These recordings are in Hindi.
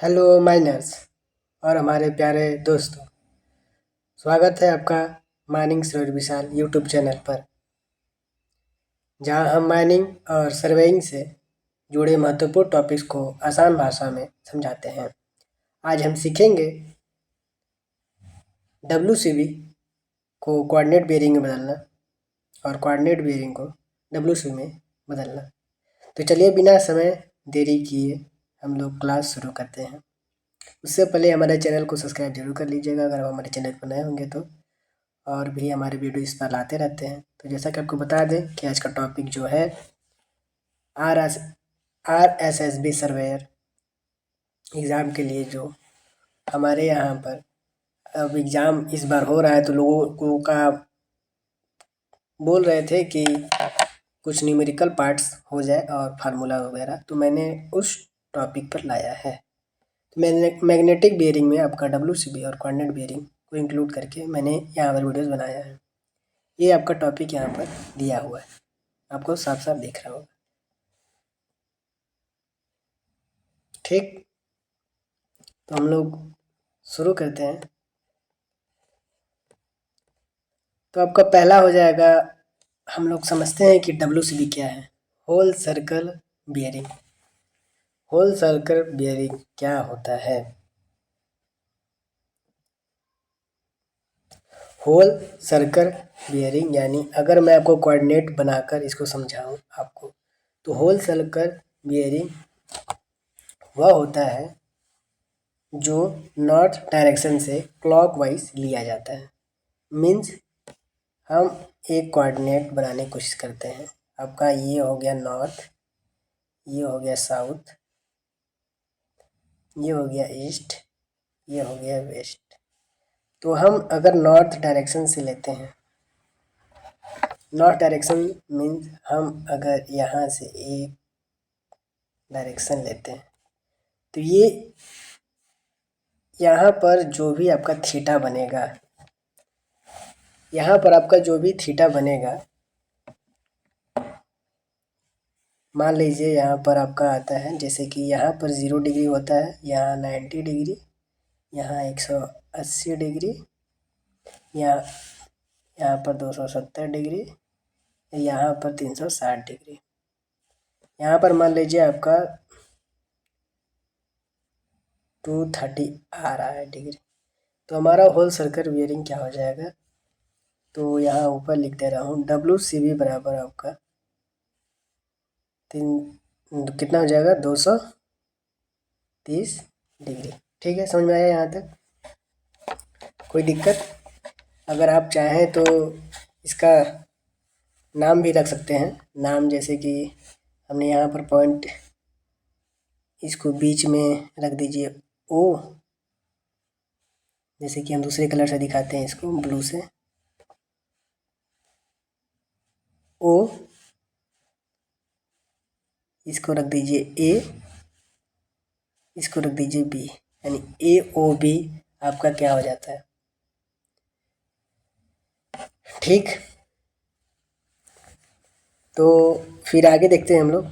हेलो माइनर्स और हमारे प्यारे दोस्तों, स्वागत है आपका माइनिंग सरोवर विशाल यूट्यूब चैनल पर, जहां हम माइनिंग और सर्वेइंग से जुड़े महत्वपूर्ण टॉपिक्स को आसान भाषा में समझाते हैं। आज हम सीखेंगे WCB को कोऑर्डिनेट बेयरिंग में बदलना और कोऑर्डिनेट बेयरिंग को WCB में बदलना। तो चलिए बिना समय देरी किए हम लोग क्लास शुरू करते हैं। उससे पहले हमारे चैनल को सब्सक्राइब जरूर कर लीजिएगा अगर आप हमारे चैनल पर नए होंगे तो, और भी हमारे वीडियो इस पर लाते रहते हैं। तो जैसा कि आपको बता दें कि आज का टॉपिक जो है RSSB सर्वेयर एग्ज़ाम के लिए जो हमारे यहाँ पर अब एग्ज़ाम इस बार हो रहा है, तो लोगों को का बोल रहे थे कि कुछ न्यूमेरिकल पार्ट्स हो जाए और फार्मूला वगैरह, तो मैंने उस टॉपिक पर लाया है। तो मैंने मैग्नेटिक बेयरिंग में आपका WCB और कोऑर्डिनेट बेयरिंग को इंक्लूड करके मैंने यहाँ पर वीडियोज़ बनाया है। ये आपका टॉपिक यहाँ पर दिया हुआ है, आपको साफ साफ दिख रहा होगा। ठीक, तो हम लोग शुरू करते हैं। तो आपका पहला हो जाएगा, हम लोग समझते हैं कि WCB क्या है। Whole circle bearing. Whole circle bearing क्या होता है? होल सर्कल बियरिंग यानी अगर मैं आपको कोऑर्डिनेट बनाकर इसको समझाऊं आपको, तो होल सर्कल बियरिंग वह होता है जो नॉर्थ डायरेक्शन से क्लॉकवाइज लिया जाता है। मीन्स हम एक कोऑर्डिनेट बनाने की कोशिश करते हैं। आपका ये हो गया नॉर्थ, ये हो गया साउथ, ये हो गया ईस्ट, ये हो गया वेस्ट। तो हम अगर नॉर्थ डायरेक्शन से लेते हैं, नॉर्थ डायरेक्शन मीन्स हम अगर यहाँ से एक डायरेक्शन लेते हैं, तो ये यहाँ पर जो भी आपका थीटा बनेगा, यहाँ पर आपका जो भी थीटा बनेगा, मान लीजिए यहाँ पर आपका आता है, जैसे कि यहाँ पर 0 डिग्री होता है, यहाँ 90 डिग्री, यहाँ 180 डिग्री, यहाँ पर 270 डिग्री, यहाँ पर 360 डिग्री। यहाँ पर मान लीजिए आपका 230 आ रहा है डिग्री। तो हमारा होल सर्कल बियरिंग क्या हो जाएगा? तो यहाँ ऊपर लिख दे रहा हूँ, WCB बराबर आपका कितना हो जाएगा? 230 डिग्री। ठीक है, समझ में आया यहाँ तक? कोई दिक्कत? अगर आप चाहें तो इसका नाम भी रख सकते हैं। नाम जैसे कि हमने यहाँ पर पॉइंट, इसको बीच में रख दीजिए O, जैसे कि हम दूसरे कलर से दिखाते हैं इसको, ब्लू से O, इसको रख दीजिए A, इसको रख दीजिए B, यानी AOB आपका क्या हो जाता है? ठीक, तो फिर आगे देखते हैं हम लोग।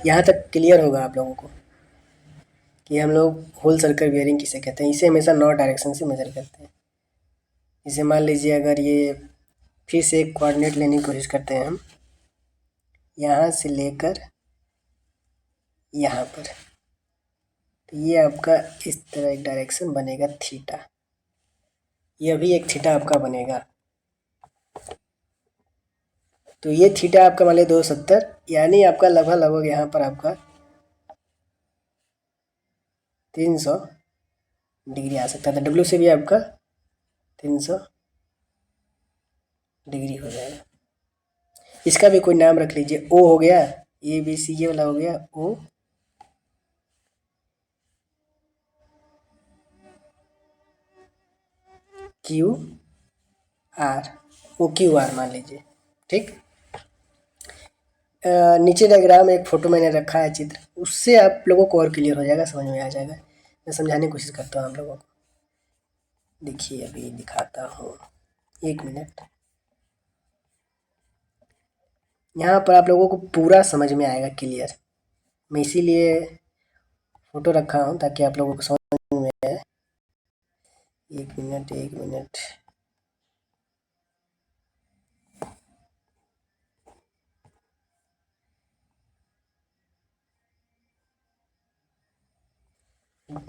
यहाँ तक क्लियर होगा आप लोगों को कि हम लोग होल सर्कल बियरिंग किसे कहते हैं। इसे हमेशा नॉर्थ डायरेक्शन से मेजर करते हैं। इसे मान लीजिए अगर ये फिर से एक कोऑर्डिनेट लेने की कोशिश करते हैं हम, यहाँ से लेकर यहाँ पर, तो ये आपका इस तरह एक डायरेक्शन बनेगा थीटा, यह भी एक थीटा आपका बनेगा। तो ये थीटा आपका मान लिया 270, यानी आपका लगभग लगभग यहाँ पर आपका 300 डिग्री आ सकता था। W से भी आपका 300 डिग्री हो जाएगा। इसका भी कोई नाम रख लीजिए। O हो गया, ABC ये वाला हो गया O, QR, OQR मान लीजिए। ठीक, नीचे डायग्राम एक फ़ोटो मैंने रखा है, चित्र, उससे आप लोगों को और क्लियर हो जाएगा, समझ में आ जाएगा। मैं समझाने की कोशिश करता हूँ आप लोगों को। देखिए अभी दिखाता हूँ, 1 मिनट। यहाँ पर आप लोगों को पूरा समझ में आएगा क्लियर। मैं इसीलिए फ़ोटो रखा हूँ ताकि आप लोगों को समझ में आए। एक मिनट।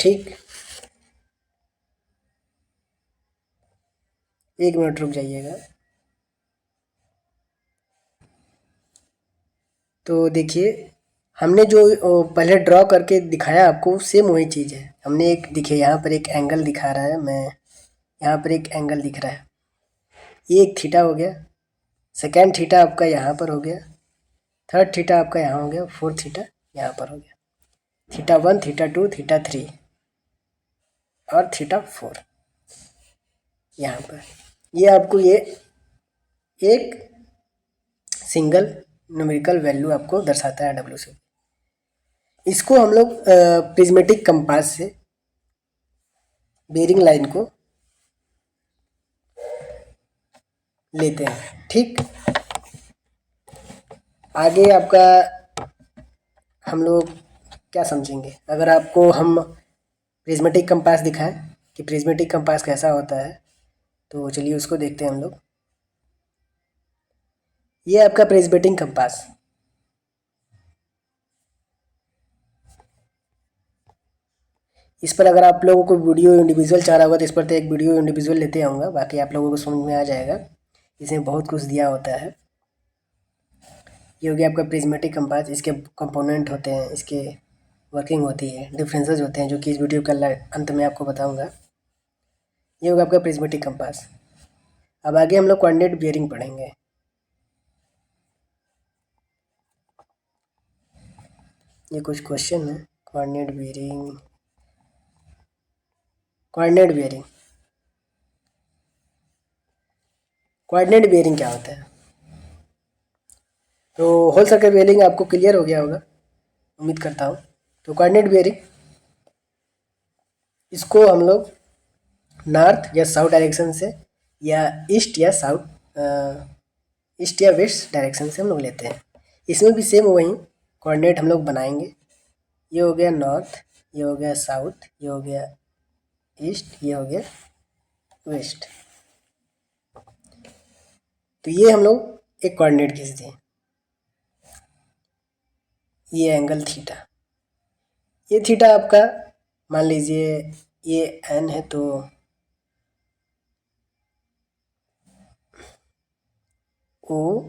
ठीक, 1 मिनट रुक जाइएगा। तो देखिए, हमने जो पहले ड्रॉ करके दिखाया आपको, सेम वही चीज़ है। हमने एक देखिए यहाँ पर एक एंगल दिखा रहा है, मैं यहाँ पर एक एंगल दिख रहा है, ये एक थीटा हो गया, सेकेंड थीटा आपका यहाँ पर हो गया, थर्ड थीटा आपका यहाँ हो गया, फोर्थ थीटा यहाँ पर हो गया, थीटा 1, थीटा 2, थीटा 3 और थीटा 4 यहाँ पर। ये आपको ये एक सिंगल न्यूमेरिकल वैल्यू आपको दर्शाता है डब्ल्यू से। इसको हम लोग प्रिज्मेटिक कंपास से बेरिंग लाइन को लेते हैं। ठीक, आगे आपका हम लोग क्या समझेंगे, अगर आपको हम प्रिज्मेटिक कंपास दिखाएं कि प्रिज्मेटिक कंपास कैसा होता है, तो चलिए उसको देखते हैं हम लोग। ये आपका प्रिज्मेटिक कंपास, इस पर अगर आप लोगों को वीडियो इंडिविजुअल चाह रहा होगा तो इस पर तो एक वीडियो इंडिविजुअल लेते आऊँगा, बाकी आप लोगों को समझ में आ जाएगा। इसमें बहुत कुछ दिया होता है। ये हो गया आपका प्रिज्मेटिक कंपास, इसके कंपोनेंट होते हैं, इसके वर्किंग होती है, डिफरेंसेस होते हैं, जो कि इस वीडियो के अंत में आपको बताऊंगा। ये होगा आपका प्रिज्मेटिक कंपास। अब आगे हम लोग कोऑर्डिनेट बियरिंग पढ़ेंगे। ये कुछ क्वेश्चन है, कोऑर्डिनेट बियरिंग। कोऑर्डिनेट बियरिंग क्या होता है? तो होल सर्कल बियरिंग आपको क्लियर हो गया होगा, उम्मीद करता हूँ। तो कोऑर्डिनेट बियरिंग, इसको हम लोग नॉर्थ या साउथ डायरेक्शन से या ईस्ट या वेस्ट डायरेक्शन से हम लोग लेते हैं। इसमें भी सेम वही कोऑर्डिनेट हम लोग बनाएंगे। ये हो गया नॉर्थ, ये हो गया साउथ, ये हो गया ईस्ट, ये हो गया वेस्ट। तो ये हम लोग एक कोऑर्डिनेट खींचते हैं, ये एंगल थीटा। ये थीटा आपका मान लीजिए ये एन है, तो ओ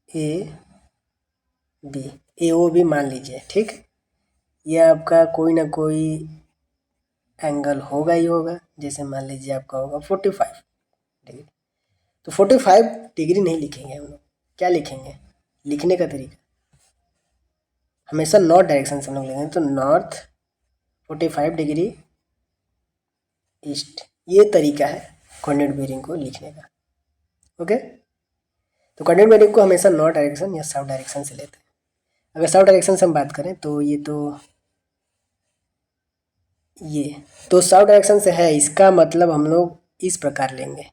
ए बी मान लीजिए। ठीक, ये आपका कोई ना कोई एंगल होगा ही होगा। जैसे मान लीजिए आपका होगा 45 डिग्री। तो 45 डिग्री नहीं लिखेंगे हम लोग, क्या लिखेंगे? लिखने का तरीका हमेशा नॉर्थ डायरेक्शन से हम लोग लेंगे, तो नॉर्थ 45 डिग्री ईस्ट। ये तरीका है कोऑर्डिनेट बेयरिंग को लिखने का। ओके, तो कोऑर्डिनेट बेयरिंग को हमेशा नॉर्थ डायरेक्शन या साउथ डायरेक्शन से लेते हैं। अगर साउथ डायरेक्शन से हम बात करें तो ये तो साउथ डायरेक्शन से है, इसका मतलब हम लोग इस प्रकार लेंगे,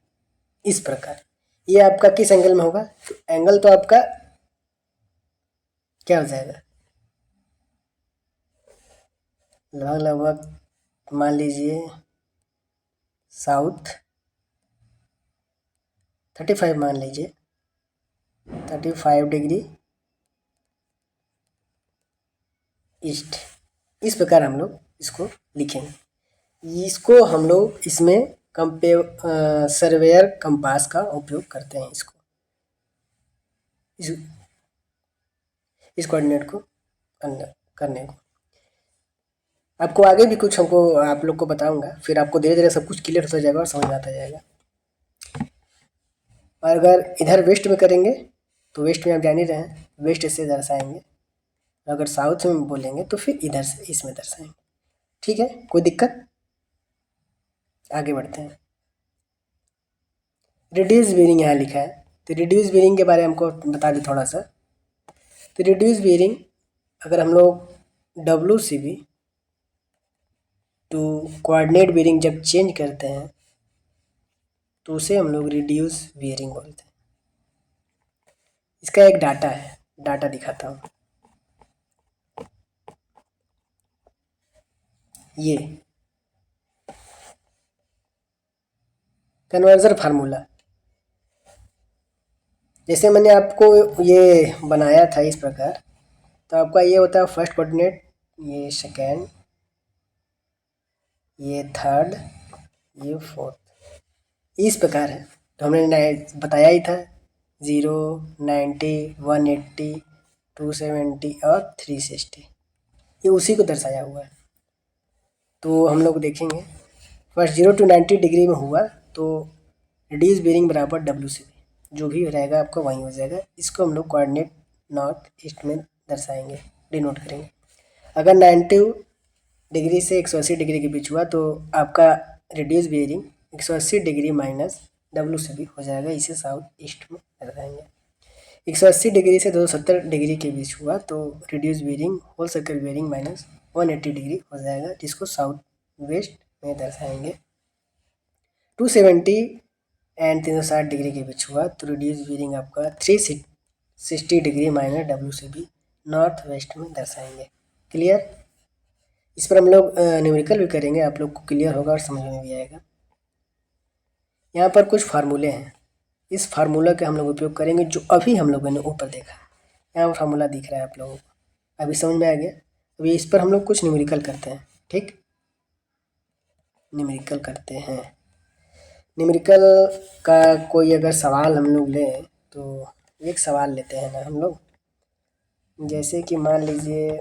इस प्रकार। ये आपका किस एंगल में होगा? तो एंगल तो आपका क्या हो जाएगा, लगभग मान लीजिए साउथ 35 मान लीजिए, 35 डिग्री ईस्ट। इस प्रकार हम लोग इसको लिखेंगे। इसको हम लोग इसमें सर्वेयर कंपास का उपयोग करते हैं, इसको इस कोऑर्डिनेट को करने को। आपको आगे भी कुछ हमको आप लोग को बताऊंगा, फिर आपको धीरे धीरे सब कुछ क्लियर होता जाएगा और समझ में आता जाएगा। और अगर इधर वेस्ट में करेंगे तो वेस्ट में आप जान ही रहे हैं, वेस्ट से दर्शाएंगे। अगर साउथ में बोलेंगे तो फिर इधर से इसमें दर्शाएंगे। ठीक है, कोई दिक्कत? आगे बढ़ते हैं। रिड्यूस बेयरिंग यहाँ लिखा है, तो रिड्यूस बेयरिंग के बारे में हमको बता दें थोड़ा सा। तो रिड्यूस बेयरिंग अगर हम लोग WCB टू कोऑर्डिनेट बेयरिंग जब चेंज करते हैं तो उसे हम लोग रिड्यूस बेयरिंग बोलते हैं। इसका एक डाटा है, डाटा दिखाता हूँ। ये कन्वर्जन फार्मूला, जैसे मैंने आपको ये बनाया था इस प्रकार, तो आपका ये होता है फर्स्ट कोऑर्डिनेट, ये सेकेंड, ये थर्ड, ये फोर्थ, इस प्रकार है। तो हमने बताया ही था 0, 90, 180, 270 और 360, ये उसी को दर्शाया हुआ है। तो हम लोग देखेंगे फर्स्ट 0 to 90 डिग्री में हुआ तो रेडियस बेरिंग बराबर डब्ल्यू सी बी, जो भी रहेगा आपका वहीं हो जाएगा। इसको हम लोग कोऑर्डिनेट नॉर्थ ईस्ट में दर्शाएंगे, डिनोट करेंगे। अगर 90 डिग्री से 180 डिग्री के बीच हुआ तो आपका radius bearing 180 degree minus W C B हो जाएगा, इसे साउथ ईस्ट में दर्शाएंगे। 180 डिग्री से 270 डिग्री के बीच हुआ तो reduce bearing whole circle bearing minus 180 degree हो जाएगा, जिसको साउथ वेस्ट में दर्शाएंगे। 270 एंड 360 डिग्री के बीच हुआ तो रिड्यूस बेरिंग आपका 360 degree minus W C B north west में दर्शाएंगे। क्लियर? इस पर हम लोग न्यूमेरिकल भी करेंगे, आप लोग को क्लियर होगा और समझ में भी आएगा। यहाँ पर कुछ फार्मूले हैं, इस फार्मूला का हम लोग उपयोग करेंगे जो अभी हम लोगों ने ऊपर देखा। यहाँ फार्मूला दिख रहा है आप लोगों को, अभी समझ में आ गया। अभी इस पर हम लोग कुछ न्यूमेरिकल करते हैं, ठीक? न्यूमेरिकल करते हैं। न्यूमेरिकल का कोई अगर सवाल हम लोग लें तो एक सवाल लेते हैं ना हम लोग, जैसे कि मान लीजिए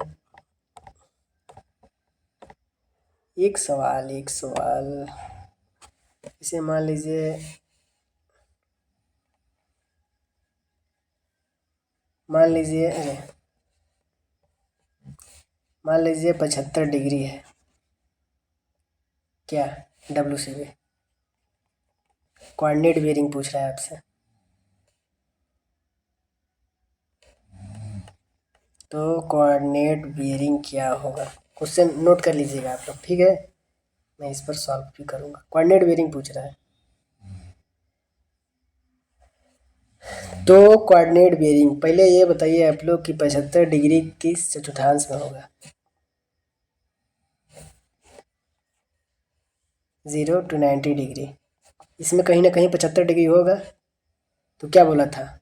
एक सवाल इसे मान लीजिए 75 डिग्री है, क्या W C B, coordinate bearing पूछ रहा है आपसे। तो कोऑर्डिनेट बेरिंग क्या होगा, क्वेश्चन नोट कर लीजिएगा आप लोग, ठीक है? मैं इस पर सॉल्व भी करूँगा। कोऑर्डिनेट बेरिंग पूछ रहा है तो कोऑर्डिनेट बेरिंग, पहले ये बताइए आप लोग कि 75 डिग्री किस चतुर्थांश में होगा? 0 to 90 डिग्री, इसमें कहीं ना कहीं 75 डिग्री होगा। तो क्या बोला था,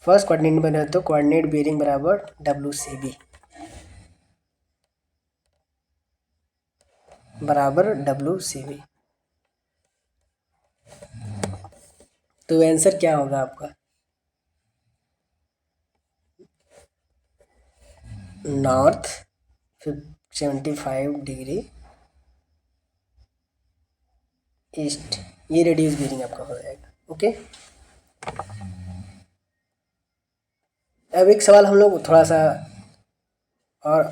फर्स्ट कोऑर्डिनेट में रहे तो कोऑर्डिनेट बेरिंग बराबर डब्ल्यू सी बी बराबर डब्ल्यू सी बी। तो आंसर क्या होगा आपका, नॉर्थ 75 डिग्री ईस्ट, ये रेडियस बेरिंग आपका हो जाएगा। ओके, अब एक सवाल हम लोग थोड़ा सा और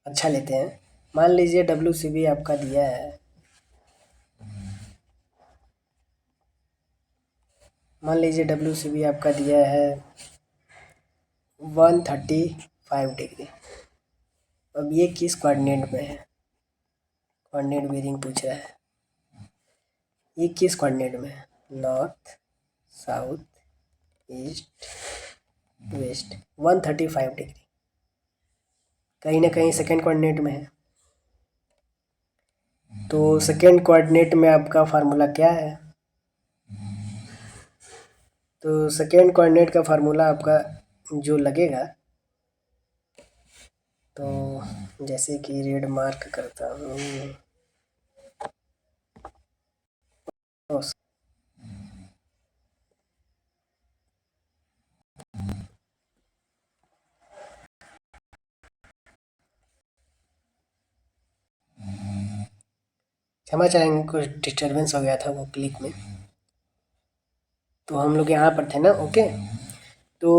अच्छा लेते हैं। मान लीजिए डब्ल्यू सी बी आपका दिया है, मान लीजिए डब्ल्यू सी बी आपका दिया है 135 डिग्री। अब ये किस कोऑर्डिनेट में है, कोऑर्डिनेट बेरिंग पूछ रहा है, ये किस कोऑर्डिनेट में है, north, south, east, west. 135 degree कहीं ना कहीं सेकेंड कोऑर्डिनेट में है। तो सेकेंड कोऑर्डिनेट में आपका फार्मूला क्या है, तो सेकेंड कोऑर्डिनेट का फार्मूला आपका जो लगेगा, तो जैसे कि रेड मार्क करता हूँ, क्षमा चाहेंगे कुछ डिस्टर्बेंस हो गया था वो क्लिक में। तो हम लोग यहाँ पर थे ना, ओके। तो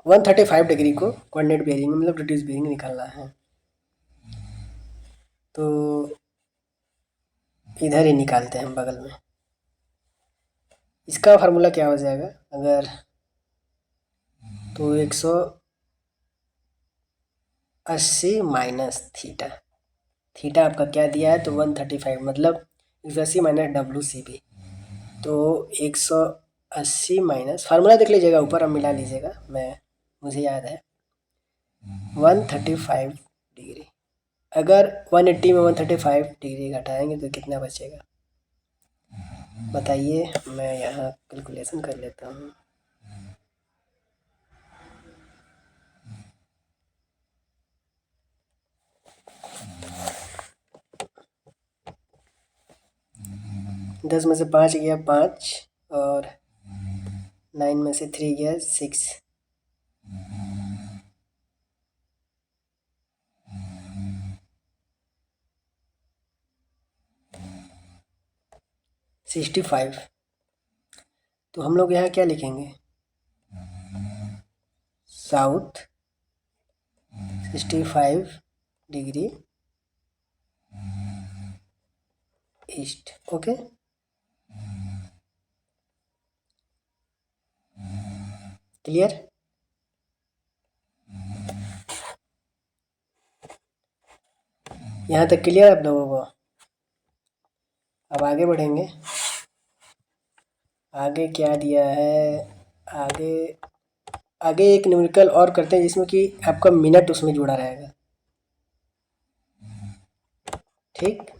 135 डिग्री को कोऑर्डिनेट बेरिंग मतलब रिड्यूस बेरिंग निकालना है, तो इधर ही निकालते हैं बगल में। इसका फार्मूला क्या हो जाएगा, अगर तो 180 माइनस थीटा, थीटा आपका क्या दिया है तो 135 मतलब 180 माइनस डब्ल्यू सी बी, तो 180 माइनस, फार्मूला देख लीजिएगा ऊपर, अब मिला लीजिएगा, मुझे याद है 135 अगर 180 में 135 डिग्री घटाएंगे तो कितना बचेगा बताइए। मैं यहाँ कैलकुलेशन कर लेता हूँ। दस में से 5 गया 5 और 9 में से 3 गया 6। Sixty five. तो हम लोग यहाँ क्या लिखेंगे, south 65 degree east. Okay, clear. यहाँ तक क्लियर आप लोगों को। अब आगे बढ़ेंगे। आगे क्या दिया है, आगे आगे एक न्यूमेरिकल और करते हैं जिसमें कि आपका मिनट उसमें जुड़ा रहेगा। ठीक,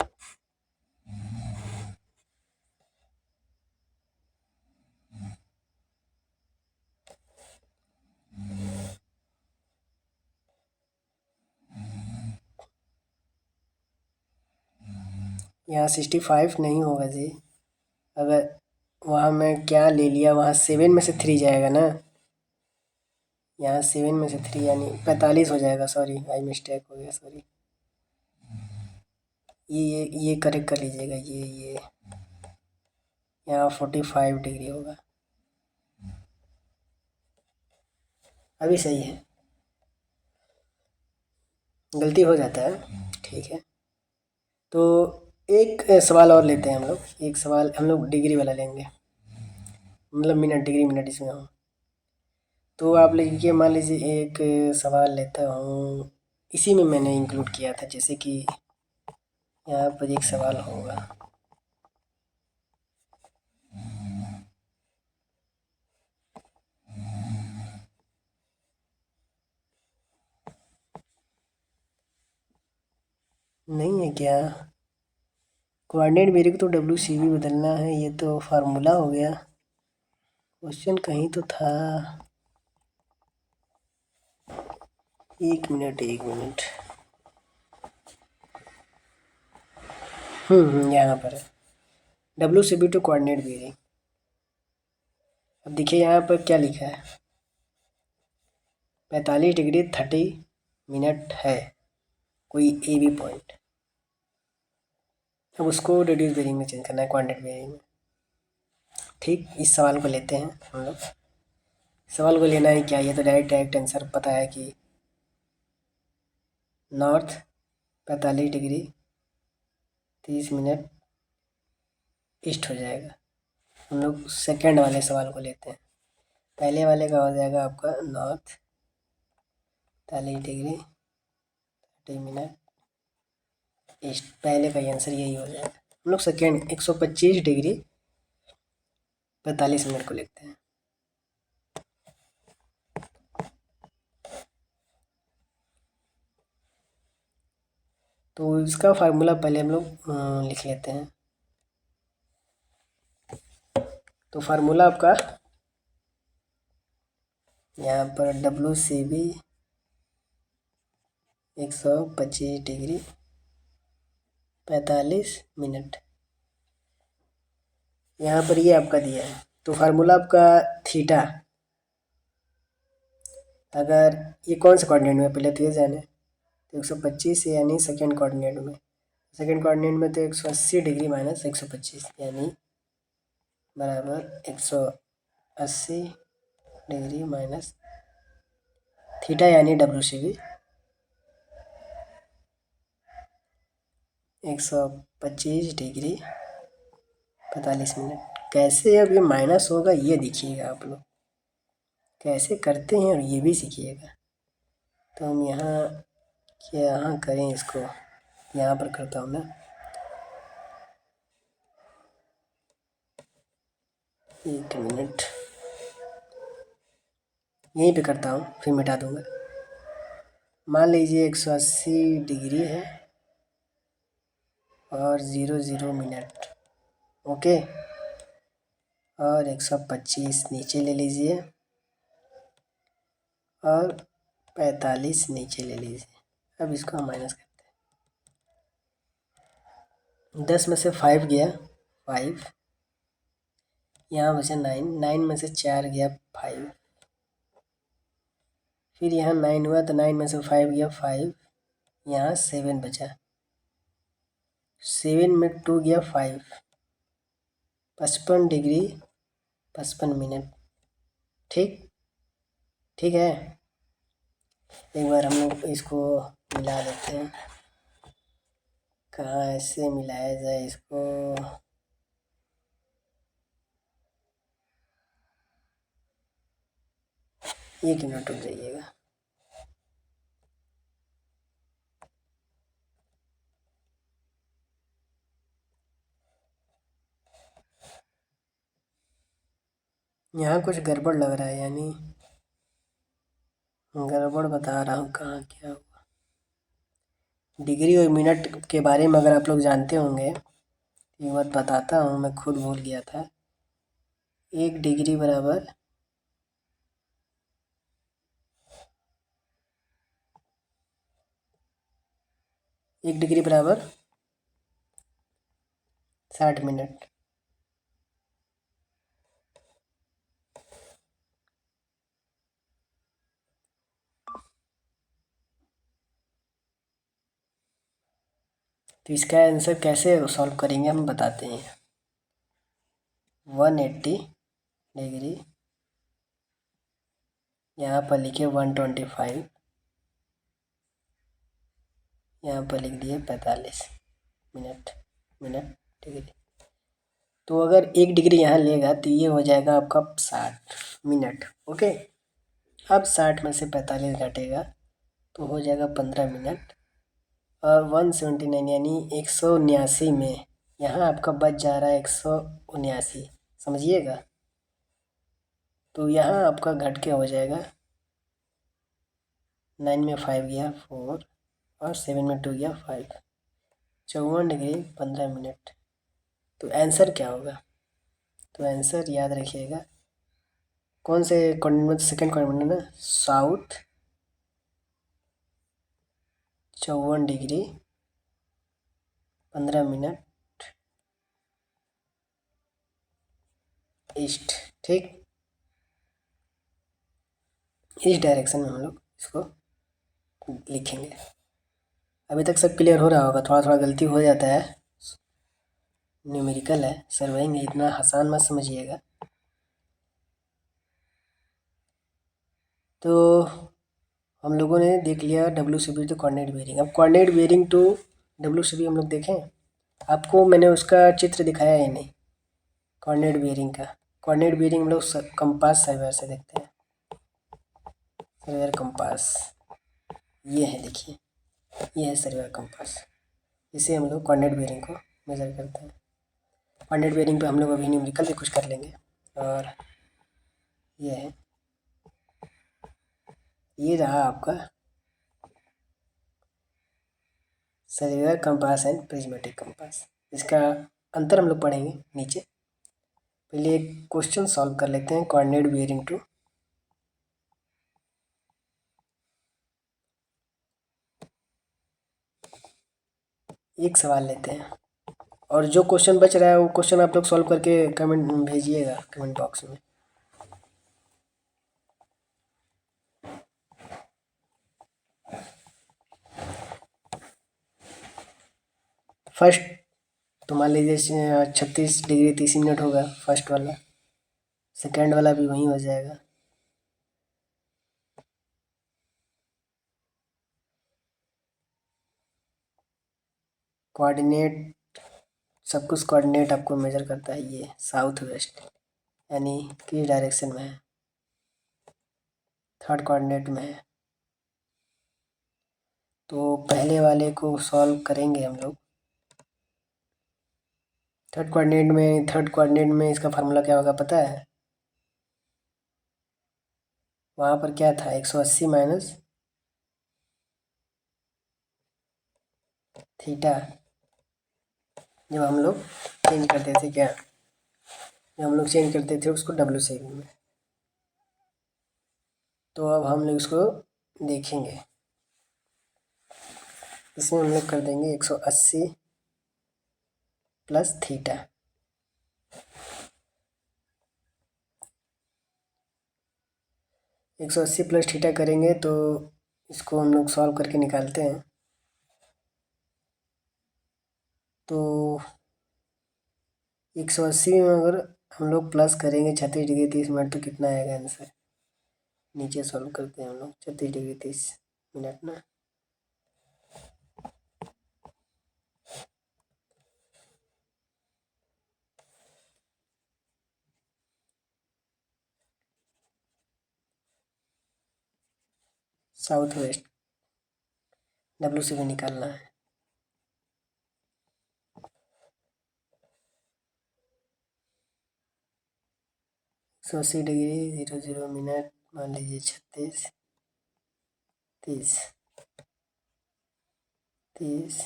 यहाँ 65 नहीं होगा जी। अगर वहाँ मैं क्या ले लिया, वहाँ 7 में से 3 जाएगा ना, यहाँ 7 में से 3 यानी 45 हो जाएगा। सॉरी, आई मिस्टेक हो गया, सॉरी। ये करेक्ट कर लीजिएगा। ये यहाँ 45 डिग्री होगा। अभी सही है, गलती हो जाता है, ठीक है। तो एक सवाल और लेते हैं हम लोग। एक सवाल हम लोग डिग्री वाला लेंगे, मतलब मिनट, डिग्री मिनट इसमें हो। तो आप लिखिए, मान लीजिए एक सवाल लेता हूँ, इसी में मैंने इंक्लूड किया था। जैसे कि यहाँ पर एक सवाल होगा, नहीं है क्या, कोऑर्डिनेट वेरी को तो WCV बदलना है। ये तो फार्मूला हो गया। क्वेश्चन कहीं तो था। एक मिनट यहाँ पर है WCV टू कोऑर्डिनेट वेरी। अब देखिए यहाँ पर क्या लिखा है, 45 डिग्री 30 मिनट है कोई ए बी पॉइंट। अब उसको रिड्यूस बेरिंग में चेंज करना है, कोऑर्डिनेट बेरिंग में। ठीक, इस सवाल को लेते हैं हम लोग। सवाल को लेना है क्या, ये तो डायरेक्ट आंसर पता है कि नॉर्थ 45 डिग्री 30 मिनट ईस्ट हो जाएगा। हम लोग सेकेंड वाले सवाल को लेते हैं। पहले वाले का हो जाएगा आपका नॉर्थ 45 डिग्री 30 मिनट ईस्ट। पहले का आंसर यही हो जाएगा। हम लोग सेकेंड 125 डिग्री 45 मिनट को लिखते हैं। तो इसका फार्मूला पहले हम लोग लिख लेते हैं। तो फार्मूला आपका यहाँ पर WCV 125 डिग्री 45 मिनट, यहाँ पर ये आपका दिया है। तो फार्मूला आपका थीटा, अगर ये कौन सा कोऑर्डिनेट में, पहले तो ये जाने। तो 125 यानी सेकेंड कोऑर्डिनेट में, सेकेंड कोऑर्डिनेट में तो 180 डिग्री माइनस 125 यानी बराबर 180 डिग्री माइनस थीटा यानी WCV 125 डिग्री 45 मिनट। कैसे अब ये माइनस होगा ये देखिएगा आप लोग, कैसे करते हैं और ये भी सीखिएगा। तो हम यहाँ करें, इसको यहाँ पर करता हूँ मैं। एक मिनट, यहीं पे करता हूँ, फिर मिटा दूँगा। मान लीजिए 180 डिग्री है और 00 मिनट। ओके, और 125 नीचे ले लीजिए और 45 नीचे ले लीजिए। अब इसको हम माइनस करते हैं। 10 में से 5 गया 5, यहाँ बचा 9, 9 में से 4 गया 5, फिर यहाँ 9 हुआ तो 9 में से 5 गया 5, यहाँ 7 बचा, 7 में 2 गया 5, 55 डिग्री 55 मिनट। ठीक, ठीक है। एक बार हम लोग इसको मिला लेते हैं। कहाँ ऐसे मिलाया जाए इसको? एक मिनट रुक जाइएगा। यहाँ कुछ गड़बड़ लग रहा है, यानी गड़बड़ बता रहा हूँ। कहाँ क्या हुआ? डिग्री और मिनट के बारे में अगर आप लोग जानते होंगे, ये बात बताता हूँ, मैं खुद भूल गया था। 1 डिग्री बराबर 1 डिग्री बराबर 60 मिनट। तो इसका आंसर कैसे सॉल्व करेंगे हम बताते हैं। 180 डिग्री, यहाँ पर लिखिए 125, यहाँ पर लिख दिए 45 मिनट, डिग्री। तो अगर 1 डिग्री यहाँ लेगा तो ये हो जाएगा आपका 60 मिनट। ओके, अब 60 में से 45 घटेगा तो हो जाएगा 15 मिनट, और 179 यानी 179 में यहाँ आपका बच जा रहा है 179, समझिएगा। तो यहाँ आपका घट के हो जाएगा, 9 में 5 गया 4, और 7 में 2 गया 5, 54 डिग्री 15 मिनट। तो आंसर क्या होगा? तो आंसर याद रखिएगा, कौन से कॉर्डिनेट, सेकंड कॉर्डिनेट ना, साउथ 54 डिग्री 15 मिनट ईस्ट। ठीक, इस डायरेक्शन में हम लोग इसको लिखेंगे। अभी तक सब क्लियर हो रहा होगा, थोड़ा थोड़ा गलती हो जाता है, न्यूमेरिकल है, सर्वाइंग, इतना आसान मत समझिएगा। तो हम लोगों ने देख लिया WCB टू कोऑर्डिनेट बेयरिंग। अब कोऑर्डिनेट बेयरिंग टू WCB हम लोग देखें। आपको मैंने उसका चित्र दिखाया ही नहीं, कोऑर्डिनेट बेयरिंग का। कोऑर्डिनेट बेयरिंग हम लोग कंपास सर्वेयर से देखते हैं। सर्वेयर कंपास ये है, देखिए ये है सर्वेयर कंपास। इसे हम लोग कोऑर्डिनेट बेयरिंग को मेजर करते हैं। कोऑर्डिनेट बेयरिंग पे हम लोग अभी न्यूमेरिकल भी कुछ कर लेंगे। और ये है, ये रहा आपका surveyor compass and prismatic compass. इसका अंतर हम लोग पढ़ेंगे नीचे। पहले एक क्वेश्चन सॉल्व कर लेते हैं, कोऑर्डिनेट बेयरिंग टू। एक सवाल लेते हैं, और जो क्वेश्चन बच रहा है वो क्वेश्चन आप लोग सॉल्व करके कमेंट भेजिएगा, कमेंट बॉक्स में। फर्स्ट तो मान लीजिए 36 डिग्री 30 मिनट होगा फर्स्ट वाला, सेकेंड वाला भी वहीं हो जाएगा। कोऑर्डिनेट, सब कुछ कोऑर्डिनेट आपको मेजर करता है। ये साउथ वेस्ट यानी किस डायरेक्शन में है, थर्ड कोऑर्डिनेट में है। तो पहले वाले को सॉल्व करेंगे हम लोग। थर्ड कोऑर्डिनेट में इसका फार्मूला क्या होगा पता है? वहाँ पर क्या था, 180 माइनस थीटा जब हम लोग चेंज करते थे क्या, जब हम लोग चेंज करते थे उसको WCB में। तो अब हम लोग इसको देखेंगे। इसमें हम लोग कर देंगे 180 प्लस थीटा। 180 प्लस थीटा करेंगे तो इसको हम लोग सॉल्व करके निकालते हैं। तो 180 में अगर हम लोग प्लस करेंगे 36 डिग्री 30 मिनट तो कितना आएगा आंसर। नीचे सॉल्व करते हैं हम लोग 36 डिग्री 30 मिनट ना। साउथ वेस्ट WCB निकालना है। 180 डिग्री 00 मिनट मान लीजिए 36 30 30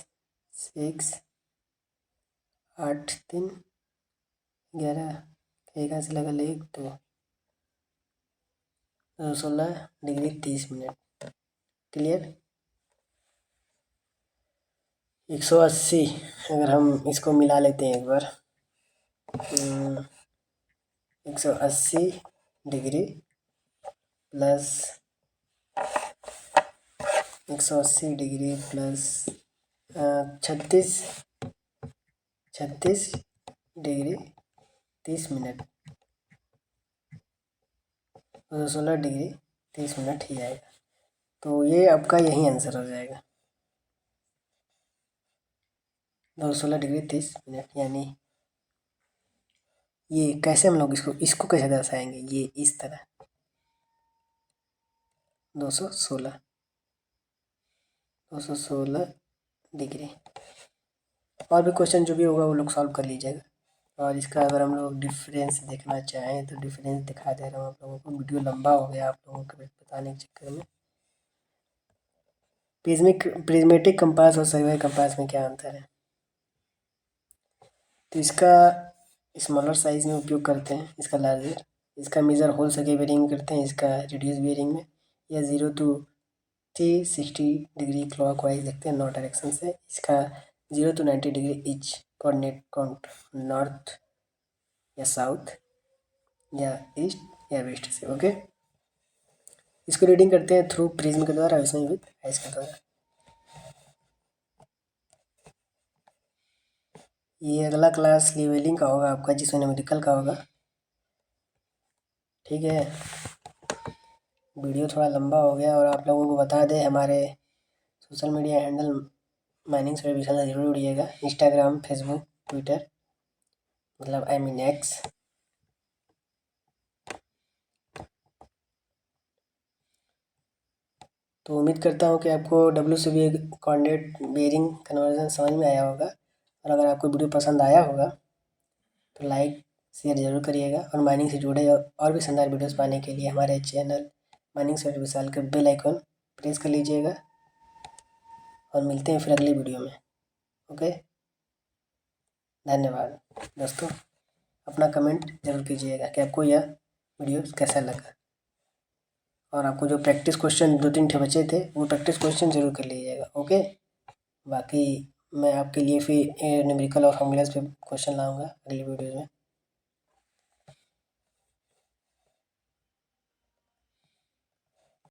6 8 3 11 कहाँ से लगा एक तो 16 डिग्री 30 मिनट। क्लियर। 180 अगर हम इसको मिला लेते हैं एक बार 180 degree plus 180 degree plus 36 degree 30 minute 16 degree 30 minute ही आएगा। तो ये आपका यही आंसर हो जाएगा 16 डिग्री 30 मिनट। यानी ये कैसे हम लोग इसको कैसे दर्शाएंगे, ये इस तरह 216 डिग्री। और भी क्वेश्चन जो भी होगा वो लोग सॉल्व कर लीजिएगा। और इसका अगर हम लोग डिफरेंस देखना चाहें तो डिफरेंस दिखा दे रहा हूँ आप लोगों को। वीडियो लंबा हो गया आप लोगों को बताने के चक्कर में। प्रिज्मेटिक कंपास और सर्कुलर कंपास में क्या अंतर है। तो इसका स्मॉलर साइज में उपयोग करते हैं, इसका लार्जर। इसका मेजर होल सके बेरिंग करते हैं, इसका रिड्यूस बेरिंग में। या 0 to 360 डिग्री क्लॉक वाइज देखते हैं नॉर्थ डायरेक्शन से। इसका 0 to 90 degree each coordinate count north या साउथ या ईस्ट या वेस्ट से। ओके, इसको रीडिंग करते हैं थ्रू प्रिज्म के द्वारा, इसमें विथ आइस के द्वारा। ये अगला क्लास लेवलिंग का होगा आपका, जिसमें न्यूमेरिकल का होगा। ठीक है, वीडियो थोड़ा लंबा हो गया। और आप लोगों को बता दें हमारे social media handle mining service से जरूर जुड़िएगा। इंस्टाग्राम, फेसबुक, ट्विटर, मतलब आई मीन एक्स। तो उम्मीद करता हूँ कि आपको WCB कोऑर्डिनेट बेरिंग कन्वर्जन समझ में आया होगा। और अगर आपको वीडियो पसंद आया होगा तो लाइक शेयर जरूर करिएगा। और माइनिंग से जुड़े और भी शानदार वीडियोस पाने के लिए हमारे चैनल माइनिंग सर्च विशाल के बेल आइकन प्रेस कर लीजिएगा। और मिलते हैं फिर अगली वीडियो में। ओके, धन्यवाद दोस्तों। अपना कमेंट जरूर कीजिएगा कि आपको यह वीडियो कैसा लगा। और आपको जो प्रैक्टिस क्वेश्चन 2-3 ठे बचे थे वो प्रैक्टिस क्वेश्चन जरूर कर लीजिएगा। ओके, बाकी मैं आपके लिए फिर न्यूमेरिकल और फॉर्मूलाज पे क्वेश्चन लाऊंगा अगली वीडियो में।